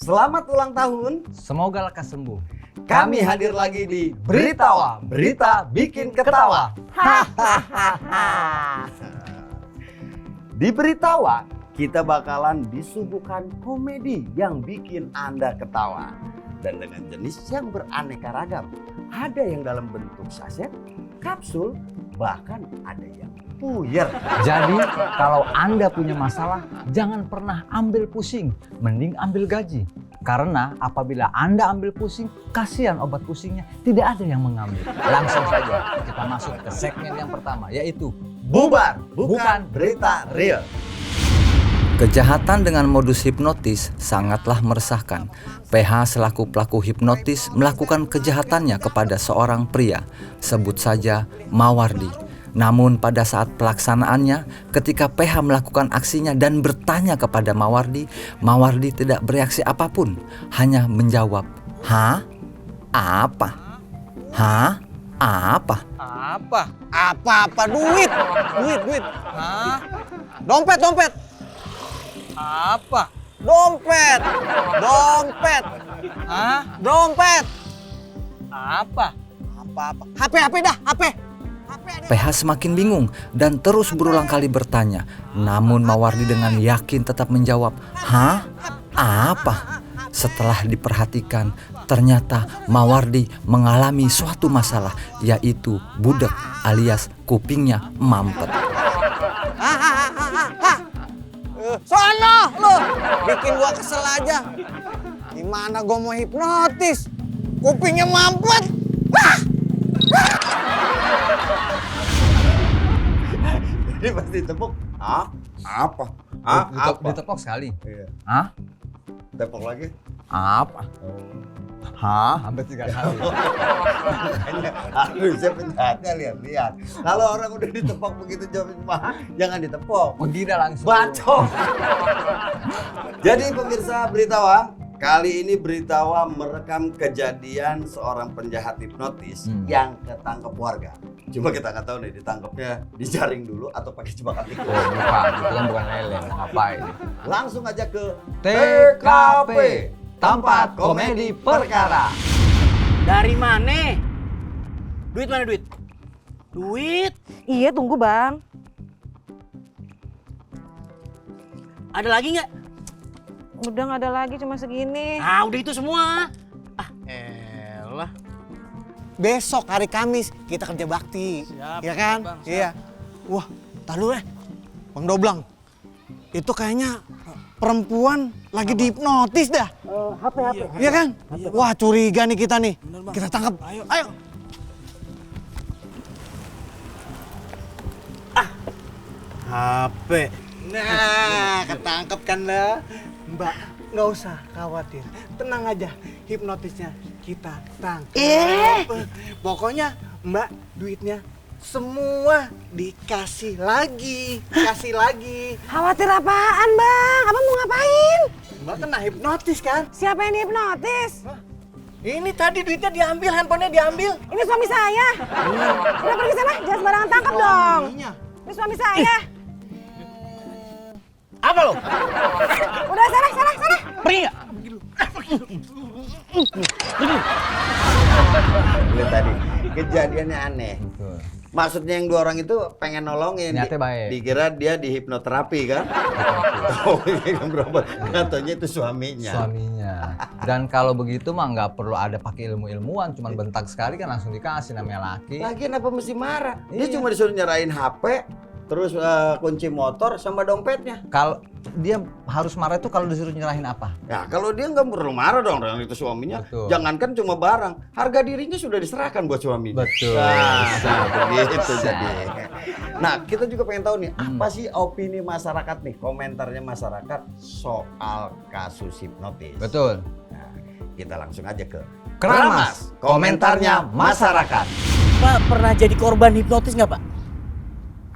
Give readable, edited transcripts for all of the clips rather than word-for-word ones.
Selamat ulang tahun. Semoga lekas sembuh. Kami hadir lagi di Beritawa, berita bikin ketawa. Di Beritawa, kita bakalan disuguhkan komedi yang bikin Anda ketawa. Dan dengan jenis yang beraneka ragam. Ada yang dalam bentuk saset, kapsul, bahkan ada yang puyer. Jadi kalau Anda punya masalah, jangan pernah ambil pusing. Mending ambil gaji. Karena apabila Anda ambil pusing, kasihan obat pusingnya tidak ada yang mengambil. Langsung saja kita masuk ke segmen yang pertama, yaitu Bubar, bukan berita real. Kejahatan dengan modus hipnotis sangatlah meresahkan. PH selaku pelaku hipnotis melakukan kejahatannya kepada seorang pria, sebut saja Mawardi. Namun pada saat pelaksanaannya, ketika PH melakukan aksinya dan bertanya kepada Mawardi, Mawardi tidak bereaksi apapun, hanya menjawab, "Hah? Apa? Hah? Apa? Apa? Apa? Duit. Hah? Dompet. Apa? Dompet. Hah? Dompet. Apa? HP dah, HP. PH semakin bingung dan terus berulang kali bertanya. Namun Mawardi dengan yakin tetap menjawab, "Hah? Apa?" Setelah diperhatikan, ternyata Mawardi mengalami suatu masalah, yaitu budek alias kupingnya mampet. Sono lu. Bikin gua kesel aja. Gimana gua mau hipnotis? Kupingnya mampet. Ini pasti tepuk. Apa? ditepok sekali. Iya. Hah? Tepuk lagi. Apa? Hah? Hampir 3 kali. Makanya harusnya penjahatnya lihat-lihat. Kalau orang udah ditepok begitu jawabin mah, jangan ditepok. Menggida langsung. Bacok. Jadi pemirsa Beritawa, kali ini Beritawa merekam kejadian seorang penjahat hipnotis yang ketangkep warga. Cuma kita nggak tahu nih ditangkapnya dijaring dulu atau pakai jebakan tikus. Oh, bukan. Itu kan bukan lele. Mau ngapain? Langsung aja ke TKP, tempat komedi perkara. Dari mana? Duit mana duit? Duit? Iya, tunggu Bang. Ada lagi nggak? Udah nggak ada lagi, cuma segini. Ah, udah itu semua. Ah, elah. Besok hari Kamis kita kerja bakti. Siap, Iya kan? Bang, siap. Iya. Wah, tar dulu Bang Doblang. Itu kayaknya perempuan lagi dihipnotis dah. HP. Iya kan? Wah, curiga nih kita nih. Kita tangkap. Ayo. HP. Nah, ketangkep kan lah. Mbak, nggak usah khawatir. Tenang aja, hipnotisnya kita tangkap. Pokoknya Mbak, duitnya semua dikasih lagi. Khawatir apaan Bang? Abang mau ngapain? Mbak kena hipnotis kan? Siapa yang dihipnotis? Ini tadi duitnya diambil, handphonenya diambil. Ini suami saya. Udah pergi sana, jangan sembarangan tangkap dong. Suaminya. Ini suami saya. Apa lo? Udah sana. Pergi nggak? Lihat tadi kejadiannya aneh. Betul. Maksudnya yang 2 orang itu pengen nolongin. Niatnya baik. Dikira dia di hipnoterapi kan? Oh, ini berobat. Katanya itu suaminya. Dan kalau begitu mah nggak perlu ada pakai ilmu-ilmuwan, cuman bentak sekali kan langsung dikasih, namanya laki. Lagian apa mesti marah? Dia Iya. cuma disuruh nyerahin HP, terus kunci motor sama dompetnya. Kalau dia harus marah itu kalau disuruh nyerahin apa? Ya kalau dia nggak perlu marah dong, orang itu suaminya. Betul. Jangankan cuma barang, harga dirinya sudah diserahkan buat suaminya. Betul. Nah, begitu jadi. Nah, kita juga pengen tahu nih, apa sih opini masyarakat nih, komentarnya masyarakat soal kasus hipnotis. Betul. Nah, kita langsung aja ke Keramas, komentarnya masyarakat. Pak pernah jadi korban hipnotis nggak Pak?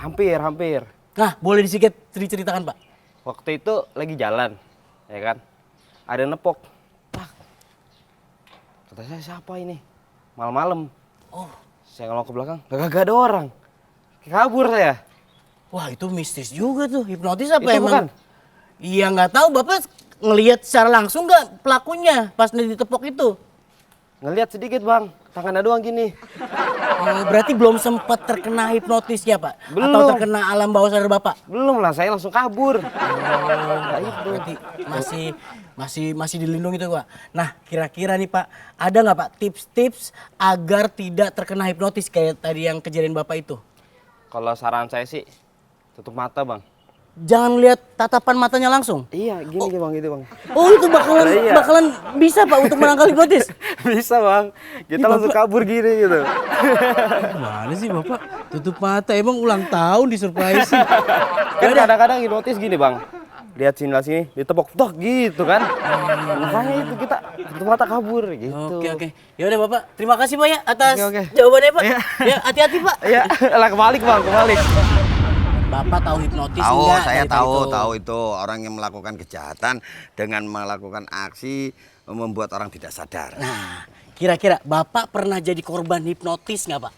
Hampir. Nah, boleh disedikit ceritakan Pak? Waktu itu lagi jalan, ya kan? Ada yang nepok. Kata saya, siapa ini? Malam-malam. Oh, Saya ngelok ke belakang, gak ada orang. Kabur saya. wah itu mistis juga tuh. Hipnotis apa Itu emang? bukan? Iya nggak tahu Bapak ngelihat secara langsung nggak pelakunya pas ditepok itu? Ngelihat sedikit bang, tangannya doang gini. Oh, berarti belum sempat terkena hipnotisnya Pak? Atau Belum. terkena alam bawah sadar Bapak? Belum lah, saya langsung kabur. Berarti masih dilindungi tuh Pak. Nah kira-kira nih Pak, ada nggak Pak tips-tips agar tidak terkena hipnotis kayak tadi yang kejadian Bapak itu? Kalau saran saya sih, tutup mata bang. Jangan lihat tatapan matanya langsung. Iya, gini bang, gitu bang. Oh itu Iya. bakalan bisa Pak untuk menangkal hipnotis? Bisa bang, kita Ih, langsung Bapak. kabur gini gitu. Gimana sih Bapak? Tutup mata, emang ulang tahun disurprise. Kan kadang-kadang hipnotis gini bang. Lihat sini, ditepok, tok gitu kan. Makanya itu kita tutup mata kabur gitu. Oke. Ya udah Bapak, terima kasih Pak ya atas Oke. jawabannya Pak. Iya. Ya hati-hati Pak. Iya, lah kebalik bang, kebalik. Bapak tahu hipnotis Tahu, enggak? saya dari tahu, tadi tahu itu orang yang melakukan kejahatan dengan melakukan aksi membuat orang tidak sadar. Nah, kira-kira Bapak pernah jadi korban hipnotis nggak Pak?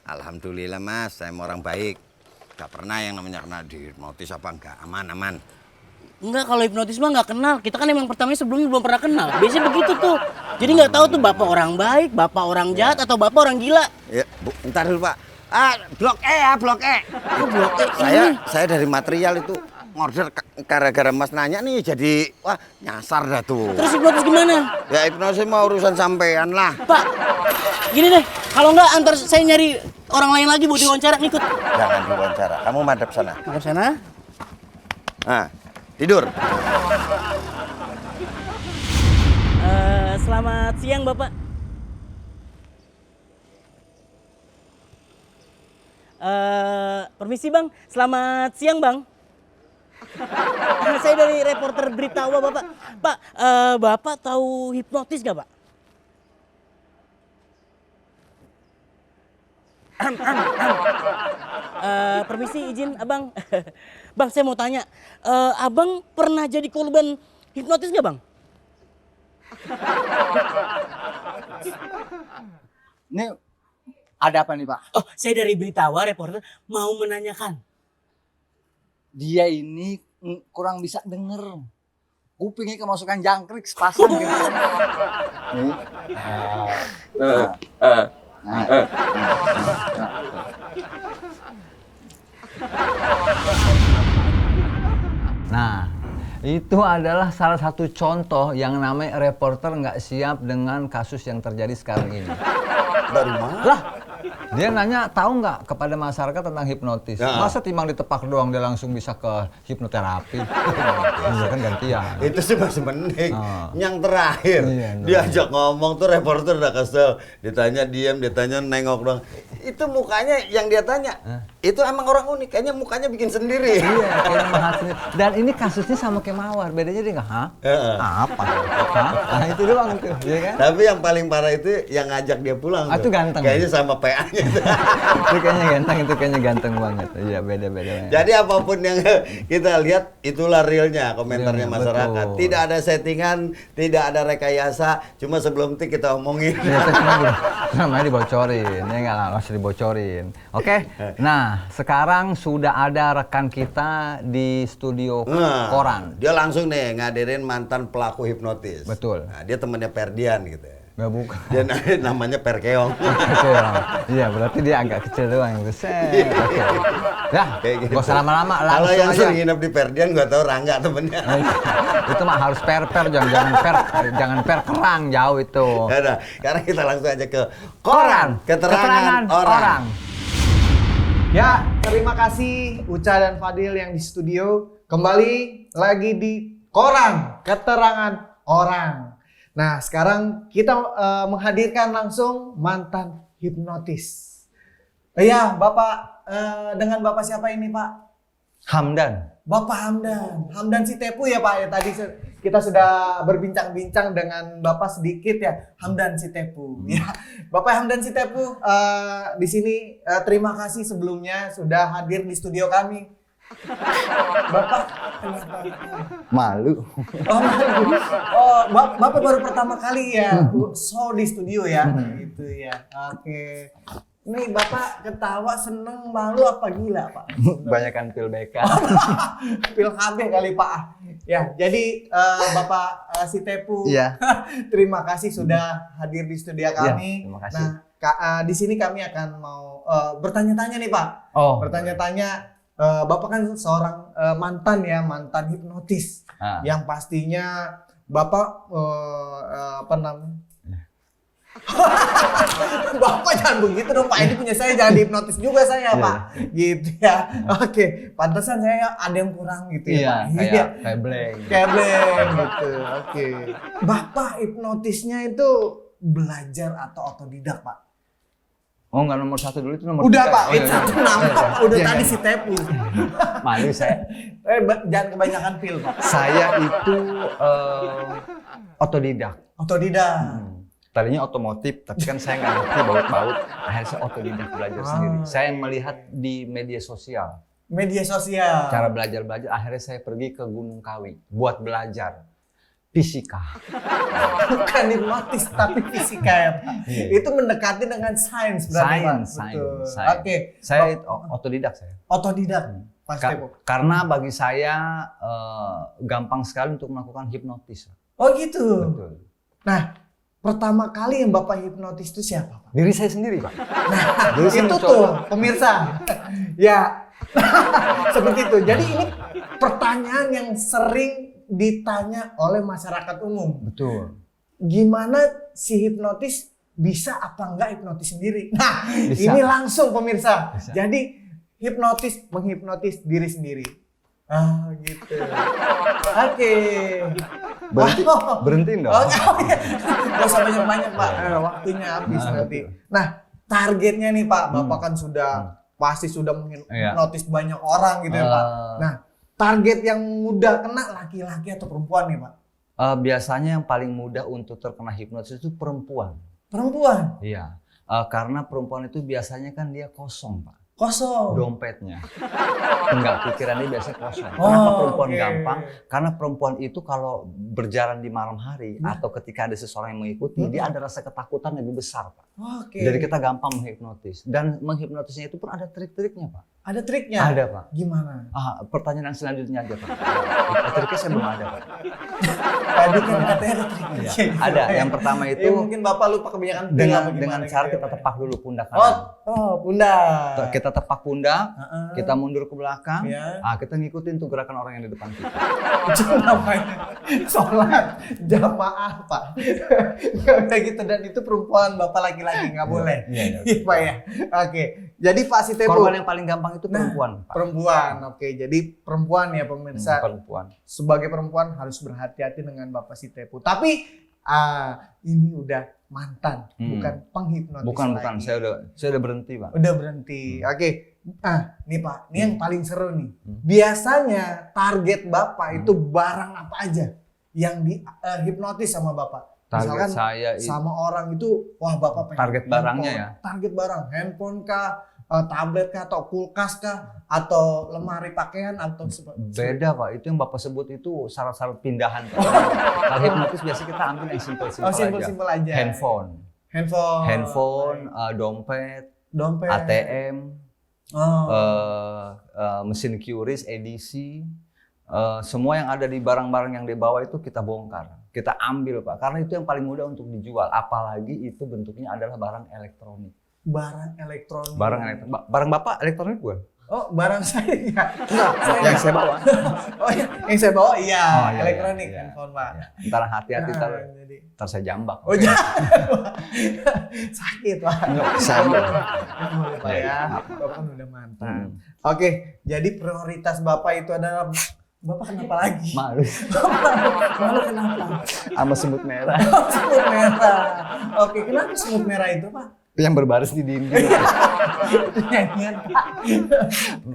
Alhamdulillah Mas, saya orang baik. Gak pernah yang namanya kena dihipnotis apa enggak, aman. Enggak, kalau hipnotis mah nggak kenal. Kita kan emang pertamanya sebelumnya belum pernah kenal. Biasanya begitu tuh. Jadi nggak tahu tuh Bapak orang baik, Bapak orang jahat, atau Bapak orang gila. Ya, Bu, ntar dulu Pak. Blok E ya, Blok E. Oh, Blok E ini. Saya dari material itu ngorder gara-gara Mas nanya nih jadi wah nyasar dah tuh. Terus hipnotis gimana? Ya hipnosis mah urusan sampean lah. Pak, gini deh. Kalau nggak antar saya nyari orang lain lagi buat diwawancara ngikut. Jangan diwawancara, kamu madep sana. Ke sana. Nah, tidur. Selamat siang Bapak. Permisi Bang, selamat siang Bang. Saya dari reporter Beritawa Bapak. Pak, Bapak tahu hipnotis nggak Pak? Permisi izin Abang. Bang, saya mau tanya, Abang pernah jadi korban hipnotis nggak Bang? Ini ada apa nih Pak? Oh, saya dari Beritawa reporter mau menanyakan. Dia ini kurang bisa denger. Kupingnya kemasukan jangkrik sepasang gitu. Nih. Nah, itu adalah salah satu contoh yang namanya reporter nggak siap dengan kasus yang terjadi sekarang ini. Dari mana? Lah, dia nanya tahu nggak kepada masyarakat tentang hipnotis. Ya. Masa timbang ditepak doang dia langsung bisa ke hipnoterapi? Iya kan gantian. Itu sih masih mending. Oh. Yang terakhir, Iya, diajak ngomong tuh reporter udah kesel. Ditanya diam, ditanya nengok doang. Itu mukanya yang dia tanya, itu emang orang unik. Kayaknya mukanya bikin sendiri. Iya, kayak mahathir. Dan ini kasusnya sama kayak Mawar. Bedanya dia nggak, hah? Heeh. Apa? Hah? Nah itu doang tuh, ya kan? Tapi yang paling parah itu yang ngajak dia pulang. Ah, itu ganteng. Kayaknya sama PA-nya. Itu kayaknya ganteng banget. Iya, beda-beda. Jadi apapun yang kita lihat itulah realnya komentarnya Realnya, masyarakat. betul. Tidak ada settingan, tidak ada rekayasa. Cuma sebelum itu kita omongin. Iya, namanya dibocorin, ya nggak langsung dibocorin. Oke, nah sekarang sudah ada rekan kita di studio Nah, koran. dia langsung nih ngadirin mantan pelaku hipnotis. Betul. Nah, dia temannya Ferdian gitu. Nggak bukan. Dia namanya Perkeong. Oke, iya berarti dia agak kecil doang gitu. Set. Oke. Ya, Kayak gitu. gak usah lama-lama, Kalau langsung yang aja. sering nginep di Ferdian gua tahu Rangga temennya. Itu mah harus per-per, jangan per kerang jauh itu. Ya udah, sekarang kita langsung aja ke koran, keterangan orang. Ya, terima kasih Uca dan Fadil yang di studio. Kembali lagi di Koran Keterangan Orang. Nah, sekarang kita menghadirkan langsung mantan hipnotis. Iya, Bapak, dengan Bapak siapa ini, Pak? Hamdan. Bapak Hamdan. Hamdan Sitepu ya, Pak. Ya, tadi kita sudah berbincang-bincang dengan Bapak sedikit ya. Hamdan Sitepu. Ya. Bapak Hamdan Sitepu, di sini terima kasih sebelumnya sudah hadir di studio kami. Bapak kenapa? Malu. Oh, malu. Oh, Bapak baru pertama kali ya show di studio ya. Gitu ya. Oke. Nih Bapak ketawa seneng malu apa gila Pak? Banyakan pil BK. Pil KB kali Pak. Ya, jadi Bapak si Tepu, Iya. terima kasih sudah hadir di studio kami. terima kasih. Nah, di sini kami akan mau bertanya-tanya nih Pak. Oh, Bertanya-tanya, Bapak kan seorang mantan hipnotis, yang pastinya Bapak apa namanya? Bapak jangan begitu dong Pak, ini punya saya, jangan dihipnotis juga saya Pak, gitu ya. Oke, pantesan saya ada yang kurang gitu ya Pak. kayak blank. Kayak blank gitu. Oke. Bapak hipnotisnya itu belajar atau otodidak Pak? Oh, nggak nomor 1 dulu, itu nomor Udah 3. Pak, itu nampak udah tadi si Tepu. Malu saya. Jangan kebanyakan pil Pak. Saya itu otodidak. Otodidak. Tadinya otomotif, tapi kan saya nggak ngerti baut-baut. Akhirnya saya otodidak belajar sendiri. Saya melihat di media sosial. Media sosial. Cara belajar-belajar, akhirnya saya pergi ke Gunung Kawi buat belajar fisika. Bukan hipnotis tapi fisika ya Pak. Itu mendekati dengan sains berarti Pak. Betul. Sains. Oke. Saya otodidak saya. Otodidak. Pak Tepu. Karena bagi saya gampang sekali untuk melakukan hipnotis. Oh gitu. Betul. Nah, pertama kali yang Bapak hipnotis itu siapa Pak? Diri saya sendiri, Pak. Nah, itu tuh pemirsa. Ya. Seperti itu. Jadi ini pertanyaan yang sering ditanya oleh masyarakat umum. Betul. Gimana si hipnotis bisa apa enggak hipnotis sendiri? Nah, Bisa. ini langsung pemirsa. Bisa. Jadi menghipnotis diri sendiri. Ah, gitu. Oke. Berhentiin dong. Oh, iya. Gak usah banyak-banyak Pak. Waktunya habis nanti. Nah, targetnya nih Pak, Bapak kan pasti sudah menghipnotis banyak orang gitu ya Pak. Nah, target yang mudah kena laki-laki atau perempuan nih Pak? Biasanya yang paling mudah untuk terkena hipnotis itu perempuan. Perempuan? Iya. Karena perempuan itu biasanya kan dia kosong, Pak. Kosong? Dompetnya. Enggak, pikirannya biasanya kosong. Kenapa perempuan gampang? Karena perempuan itu kalau berjalan di malam hari atau ketika ada seseorang yang mengikuti, dia ada rasa ketakutan lebih besar, Pak. Oke. Jadi kita gampang menghipnotis. Dan menghipnotisnya itu pun ada trik-triknya, Pak. Ada triknya? Ada, Pak. Gimana? Pertanyaan yang selanjutnya aja, Pak. Triknya saya belum ada, Pak. Tadi kan katanya ada triknya. Iya, ada. Yang pertama itu mungkin Bapak lupa kebanyakan pil dengan apa gimana cara gitu kita ya, Pak? tepak dulu pundak kanan. Pundak. Kita tepak pundak, kita mundur ke belakang, Iya. kita ngikutin tuh gerakan orang yang di depan kita. Itu namanya sholat jamaah Pak. Kayak gitu, dan itu perempuan, Bapak laki-laki nggak boleh. Iya, Iya Pak ya. Oke. Jadi Pak si Tepu. Korban yang paling gampang itu perempuan, Pak. Perempuan. Oke. Jadi perempuan ya pemirsa. Perempuan. Sebagai perempuan harus berhati-hati dengan Bapak si Tepu. Tapi ini udah mantan, bukan penghipnotis Bukan. lagi. Saya udah berhenti, Pak. Udah berhenti. Oke. Nih Pak, ini yang paling seru nih. Biasanya target Bapak itu barang apa aja yang dihipnotis sama Bapak? Target Misalkan saya itu sama orang itu, wah Bapak pengen target barangnya handphone. ya? Target barang, handphone kah, tablet kah, atau kulkas kah, atau lemari pakaian, atau beda, Pak. Itu yang Bapak sebut itu syarat-syarat pindahan, Pak. Kalau hipnotis biasanya kita ambil yang simpel-simpel aja. Simpel-simpel aja. Handphone, dompet, ATM, mesin QRIS, edisi, semua yang ada di barang-barang yang dibawa itu kita bongkar, kita ambil, Pak. Karena itu yang paling mudah untuk dijual. Apalagi itu bentuknya adalah barang elektronik. Barang elektronik. Barang Bapak elektronik bukan? Oh, barang saya enggak. Yang saya bawa. Oh iya, yang saya bawa iya, Oh, iya, elektronik, iya. handphone Pak. Ya. Ntar hati-hati, Jadi. ntar saya jambak. Oh jangan. Sakit Pak. Enggak, bisa. Boleh Pak ya. Bapak kan udah mantan. Oke, jadi prioritas Bapak itu adalah, Bapak kenapa lagi? Malu. Malu kenapa? Sama semut merah. Semut merah. Oke, kenapa semut merah itu Pak? Yang berbaris di dinding. Itu nyanyian Pak.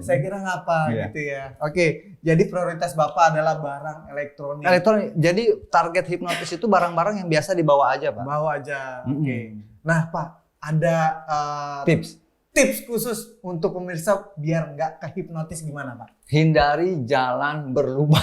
Saya kira ngapa Iya. gitu ya. Oke, jadi prioritas Bapak adalah barang elektronik. Elektronik. Jadi target hipnotis itu barang-barang yang biasa dibawa aja, Pak. Bawa aja. Oke. Nah Pak, ada tips khusus untuk pemirsa biar nggak kehipnotis gimana Pak? Hindari jalan berlubang.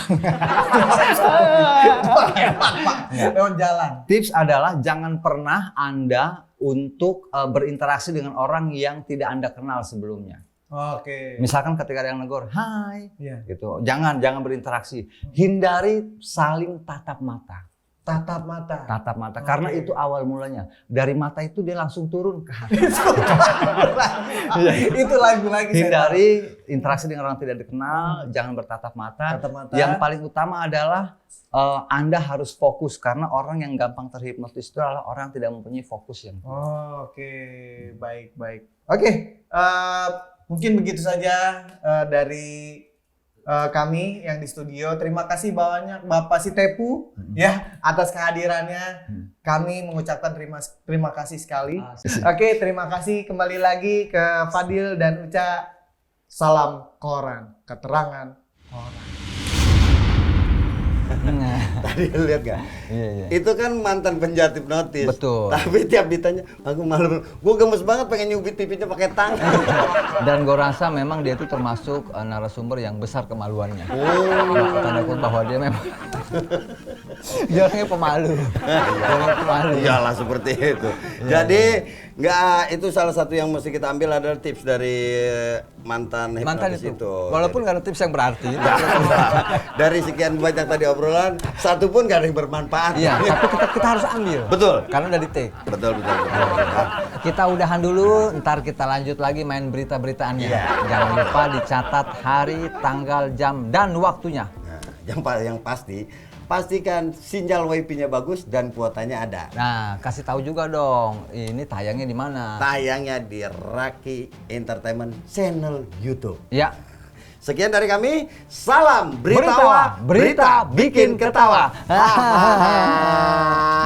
Lewat jalan. Tips adalah jangan pernah Anda untuk berinteraksi dengan orang yang tidak Anda kenal sebelumnya. Oke. Misalkan ketika ada yang negor, hai, Iya. gitu. Jangan berinteraksi. Hindari saling tatap mata. Tatap mata. Tatap mata, karena itu awal mulanya. Dari mata itu dia langsung turun ke hati. Itu lagu-lagi. Hindari interaksi dengan orang tidak dikenal, jangan bertatap mata. Tatap mata. Yang paling utama adalah Anda harus fokus, karena orang yang gampang terhipnotis itu adalah orang yang tidak mempunyai fokus yang tinggi. Oh, oke, baik. Oke, mungkin begitu saja dari kami yang di studio. Terima kasih banyak Bapak Sitepu ya atas kehadirannya. Kami mengucapkan terima kasih sekali. Oke, terima kasih kembali lagi ke Fadil dan Uca. Salam koran, keterangan orang. Tadi lihat gak? Iya. Itu kan mantan penjahat hipnotis. Betul. Tapi tiap ditanya, aku malu. Gue gemes banget pengen nyubit pipinya pakai tangan. Dan gue rasa memang dia itu termasuk narasumber yang besar kemaluannya. Tanda kutip bahwa dia memang dia orangnya pemalu. Dia orangnya pemalu. Iyalah seperti itu. Jadi itu salah satu yang mesti kita ambil adalah tips dari mantan hipnotis itu. Walaupun nggak ada tips yang berarti. Dari sekian banyak tadi obrolan, satu pun gak ada yang bermanfaat. Iya, tapi kita harus ambil. Betul. Karena udah di take. Betul. Kita udahan dulu, ntar kita lanjut lagi main berita-beritaannya. Iya. Jangan lupa dicatat hari, tanggal, jam, dan waktunya. Nah, yang pasti, pastikan sinyal WiFi-nya bagus dan kuotanya ada. Nah, kasih tahu juga dong, ini tayangnya di mana? Tayangnya di Raki Entertainment Channel YouTube. Ya, Sekian dari kami, salam Beritawa, berita bikin ketawa. Hahaha.